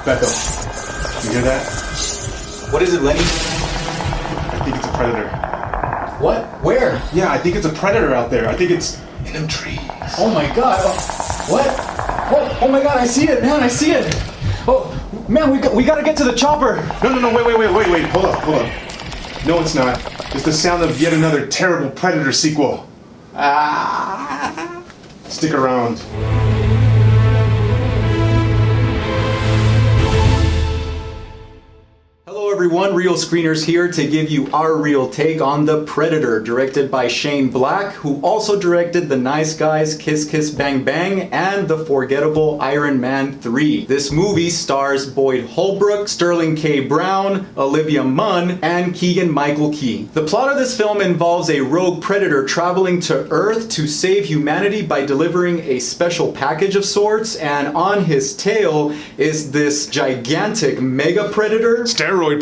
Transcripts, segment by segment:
Beto, you hear that? What is it, Lenny? I think it's a predator. What? Where? Yeah, I think it's a predator out there. I think it's in them trees. Oh my god. What? Oh my god, I see it, man, I see it. Oh, man, we gotta get to the chopper. No, wait. Hold up. No, it's not. It's the sound of yet another terrible Predator sequel. Stick around. Hello everyone, Real Screeners here to give you our real take on The Predator, directed by Shane Black, who also directed The Nice Guys, Kiss Kiss Bang Bang, and the forgettable Iron Man 3. This movie stars Boyd Holbrook, Sterling K. Brown, Olivia Munn, and Keegan-Michael Key. The plot of this film involves a rogue predator traveling to Earth to save humanity by delivering a special package of sorts, and on his tail is this gigantic mega predator. Steroid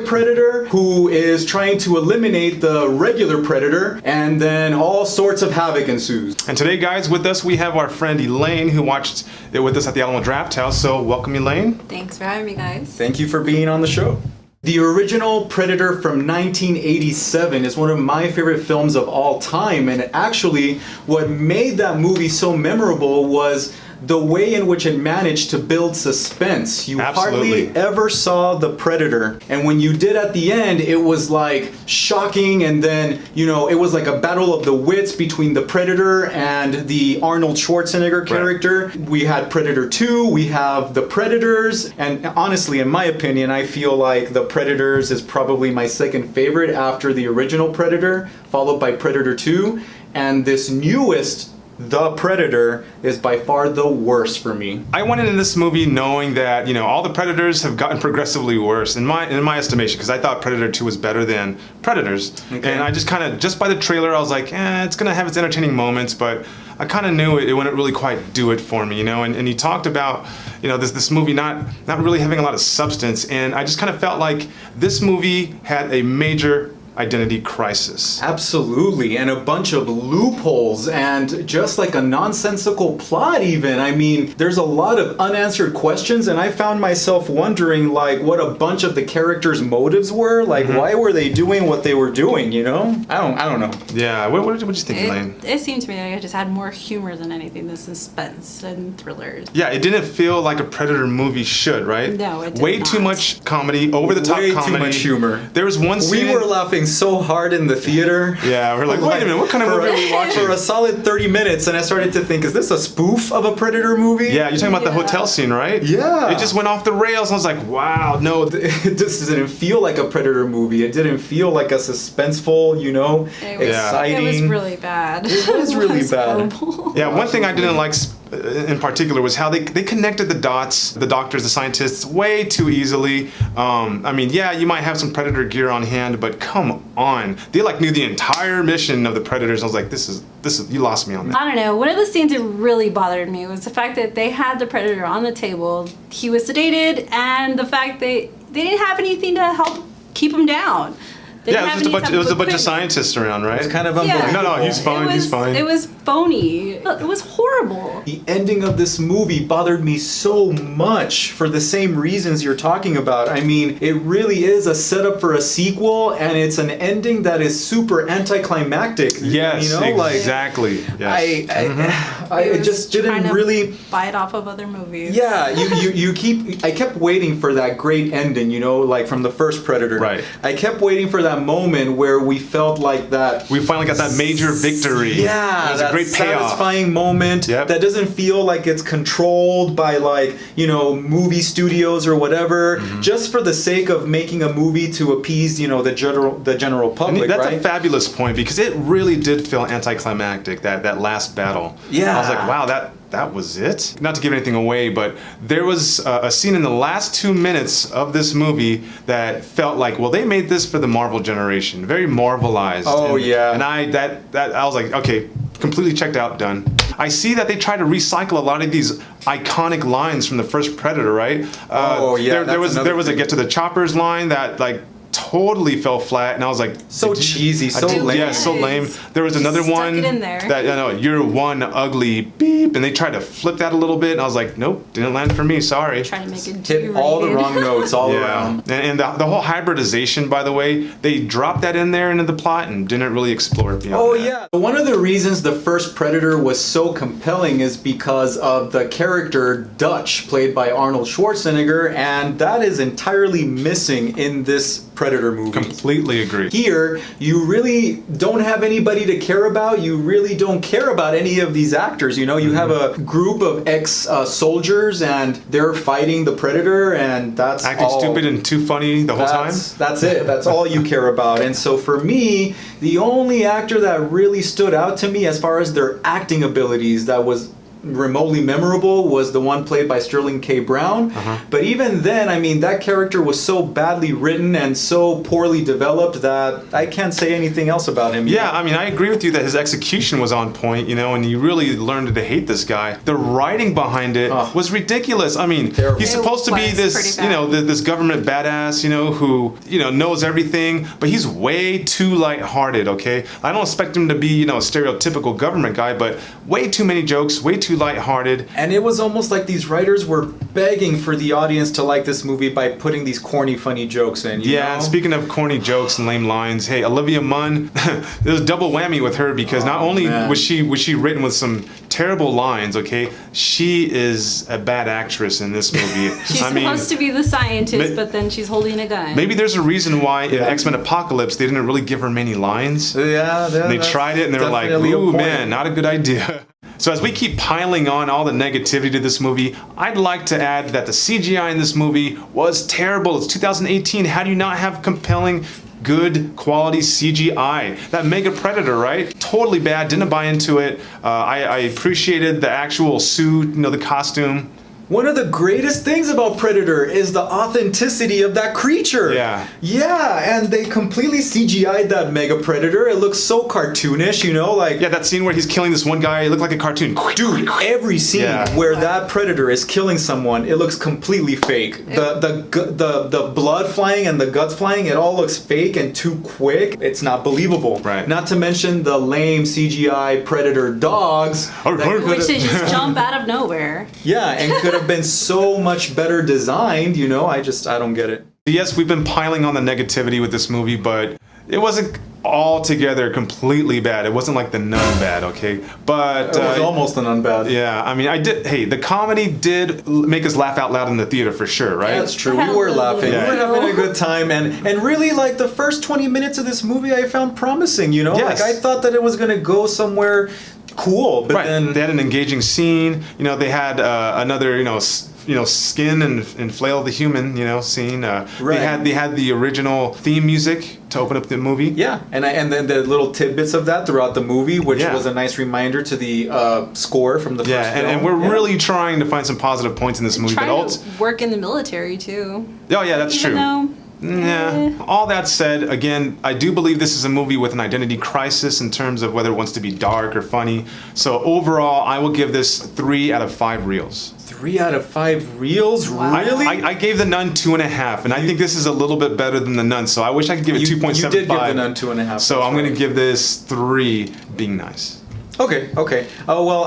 predator who is trying to eliminate the regular predator, and then all sorts of havoc ensues. And today, guys, with us we have our friend Elaine, who watched it with us at the Alamo Draft House. So welcome, Elaine. Thanks for having me, guys. Thank you for being on the show. The original Predator from 1987 is one of my favorite films of all time, and actually what made that movie so memorable was the way in which it managed to build suspense. You Absolutely. hardly ever saw the Predator, and when you did at the end, it was like shocking, and then, you know, it was like a battle of the wits between the Predator and the Arnold Schwarzenegger character. Right. We had Predator 2, we have the Predators, and honestly, in my opinion, I feel like the Predators is probably my second favorite after the original Predator, followed by Predator 2, and this newest The Predator is by far the worst for me. I went into this movie knowing that, you know, all the Predators have gotten progressively worse in my estimation, because I thought Predator 2 was better than Predators. Okay. And I just just by the trailer, I was like, it's gonna have its entertaining moments, but I kind of knew it wouldn't really quite do it for me, you know. And he talked about, you know, this movie not really having a lot of substance, and I just kind of felt like this movie had a major identity crisis. Absolutely, and a bunch of loopholes, and just like a nonsensical plot even. I mean, there's a lot of unanswered questions, and I found myself wondering like what a bunch of the characters' motives were. Like, why were they doing what they were doing, you know? I don't know. Yeah, what did you think, Elaine? It seemed to me like it just had more humor than anything, the suspense and thrillers. Yeah, it didn't feel like a Predator movie should, right? No, it did Way not. too much comedy, over the top comedy. Way too much humor. There was one scene. We were laughing so hard in the theater. Yeah, we're like, wait a minute, what kind of movie are we watching? For a solid 30 minutes, and I started to think, is this a spoof of a Predator movie? Yeah, you're talking about the hotel scene, right? Yeah. It just went off the rails. I was like, wow, no. It just didn't feel like a Predator movie. It didn't feel like a suspenseful, you know, exciting. It was really bad. It was really bad. Horrible. Yeah, one thing I didn't like in particular was how they connected the dots, the doctors, the scientists, way too easily. I mean, yeah, you might have some Predator gear on hand, but come on. They like knew the entire mission of the Predators. I was like, this is, you lost me on that. I don't know. One of the scenes that really bothered me was the fact that they had the Predator on the table. He was sedated, and the fact they didn't have anything to help keep him down. Yeah, it was a bunch of scientists around, right? It's kind of unbelievable. No, he's fine, he's fine. It was phony. It was horrible. The ending of this movie bothered me so much for the same reasons you're talking about. I mean, it really is a setup for a sequel, and it's an ending that is super anticlimactic. Yes, you know, exactly. Yes. I just didn't really buy it off of other movies. Yeah, I kept waiting for that great ending, you know, like from the first Predator. Right. I kept waiting for that moment where we felt like that. We finally got that major victory. Yeah, it was that a great payoff. Satisfying moment that doesn't feel like it's controlled by, like, you know, movie studios or whatever, just for the sake of making a movie to appease, you know, the general public. And that's right? a fabulous point, because it really did feel anticlimactic, that last battle. Yeah. I was like, wow, that was it? Not to give anything away, but there was a scene in the last 2 minutes of this movie that felt like, well, they made this for the Marvel generation, very Marvelized. Oh, yeah. And I was like, okay, completely checked out, done. I see that they try to recycle a lot of these iconic lines from the first Predator, right? Oh yeah. There was a get to the choppers line that, like, totally fell flat, and I was like, So cheesy, so lame. Yeah, so lame. There was another Stuck one it in there. that I know you're one ugly beep, and they tried to flip that a little bit, and I was like, nope, didn't land for me. Sorry. Trying to make it Hit all the wrong notes all Yeah, around. and the whole hybridization, by the way, they dropped that in there into the plot and didn't really explore it beyond Oh that. yeah. One of the reasons the first Predator was so compelling is because of the character Dutch, played by Arnold Schwarzenegger, and that is entirely missing in this Predator movie. Completely agree. Here, you really don't have anybody to care about. You really don't care about any of these actors. You know, you have a group of ex-soldiers, and they're fighting the Predator, and that's Acting all. stupid and too funny the whole time. That's it. That's all you care about. And so for me, the only actor that really stood out to me as far as their acting abilities that was remotely memorable was the one played by Sterling K. Brown. But even then, I mean, that character was so badly written and so poorly developed that I can't say anything else about him. Yeah, I mean, I agree with you that his execution was on point, you know, and you really learned to hate this guy. The writing behind it was ridiculous. I mean, Terrible. he's supposed to be It was this, pretty you bad. know, this government badass, you know, who, you know, knows everything, but he's way too lighthearted, okay? I don't expect him to be, you know, a stereotypical government guy, but way too many jokes, way too lighthearted. And it was almost like these writers were begging for the audience to like this movie by putting these corny, funny jokes in. You Yeah, know? and speaking of corny jokes and lame lines, hey, Olivia Munn, there's a double whammy with her because not only man. was she written with some terrible lines, okay, she is a bad actress in this movie. She's I mean, supposed to be the scientist, ma- but then she's holding a gun. maybe there's a reason why in X-Men Apocalypse they didn't really give her many lines. Yeah, They tried it and they were like, definitely a ooh point. man, not a good idea. So as we keep piling on all the negativity to this movie, I'd like to add that the CGI in this movie was terrible. It's 2018. How do you not have compelling, good quality CGI? That Mega Predator, right? Totally bad. Didn't buy into it. I appreciated the actual suit, you know, the costume. One of the greatest things about Predator is the authenticity of that creature. Yeah. Yeah, and they completely CGI'd that Mega Predator. It looks so cartoonish, you know, like Yeah, that scene where he's killing this one guy, it looked like a cartoon. dude, every scene Yeah. where that Predator is killing someone, it looks completely fake. The blood flying and the guts flying, it all looks fake and too quick. It's not believable. Right. Not to mention the lame CGI Predator dogs. Arr, that arr. could've- Which they just jump out of nowhere. yeah, and could have been so much better designed, you know. I don't get it. Yes, we've been piling on the negativity with this movie, but it wasn't altogether completely bad. It wasn't like The Nun bad, okay? But It was almost an unbad. yeah, I mean, hey, the comedy did make us laugh out loud in the theater for sure, right? That's true. I had We a were little laughing. Yeah. We were having a good time, and really, like the first 20 minutes of this movie, I found promising. You know, Yes. like I thought that it was gonna go somewhere cool, but Right. then They had an engaging scene. You know, they had another, skin and flail the human, scene. Right. They had the original theme music to open up the movie. yeah, and then the little tidbits of that throughout the movie, which Yeah. was a nice reminder to the score from the Yeah, first film. and we're Yeah. really trying to find some positive points in this movie. Trying But to work in the military too. oh yeah, that's Even true. though, Yeah. All that said, again, I do believe this is a movie with an identity crisis in terms of whether it wants to be dark or funny. So overall, I will give this 3 out of 5 reels. 3 out of 5 reels, Wow. really? I gave The Nun 2.5, and I think this is a little bit better than The Nun. So I wish I could give it You 2.75. did give The Nun 2.5. So I'm going to give this 3, being nice. Okay. Oh well,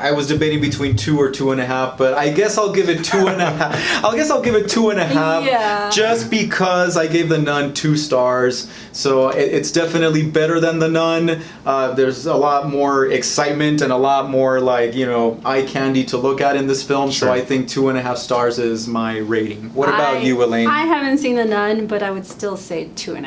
I was debating between 2 or 2.5, but I guess I'll give it 2.5. I guess I'll give it 2.5, Yeah. just because I gave The Nun 2 stars. So it's definitely better than The Nun. There's a lot more excitement and a lot more eye candy to look at in this film. Sure. So I think 2.5 stars is my rating. What about you, Elaine? I haven't seen The Nun, but I would still say 2.5.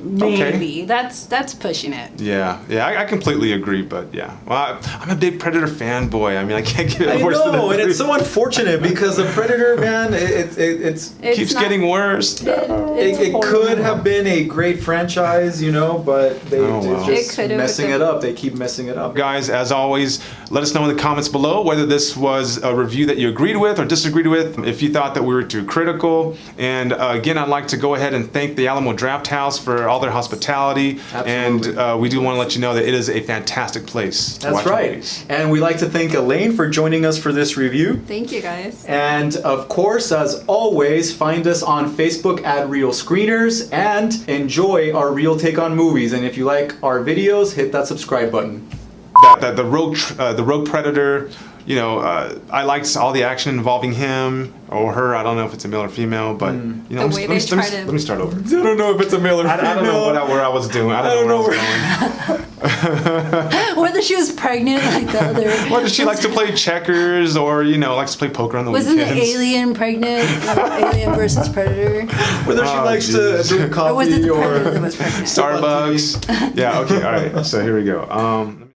Maybe. That's pushing it. Yeah, I completely agree, but yeah. Well, I'm a big Predator fanboy. I mean, I can't give I it worse than know, a and it's 3. so unfortunate because the Predator, man, it's It's Keeps not- getting worse. It's it could horrible. have been a great franchise, but they're Oh, wow. just It could have, messing but it up. They keep messing it up. Guys, as always, let us know in the comments below whether this was a review that you agreed with or disagreed with, if you thought that we were too critical. And again, I'd like to go ahead and thank the Alamo Draft House for all all their hospitality, Absolutely. and we do want to let you know that it is a fantastic place to That's watch right. movies. And we'd like to thank Elaine for joining us for this review. Thank you, guys. And of course, as always, find us on Facebook at Real Screeners and enjoy our real take on movies. And if you like our videos, hit that subscribe button. The rogue predator. You know, I liked all the action involving him or her. I don't know if it's a male or female, but you know, The way they try to- let me start over. I don't know if it's a male or I don't know where I was doing. I don't know where I was going. Whether she was pregnant like the other. Whether she likes to play checkers or likes to play poker on the Wasn't the weekends. alien pregnant? Alien versus Predator? Whether she likes to geez. drink Or was it coffee the or Predator that was pregnant? Starbucks. Yeah. Okay. All right. So here we go.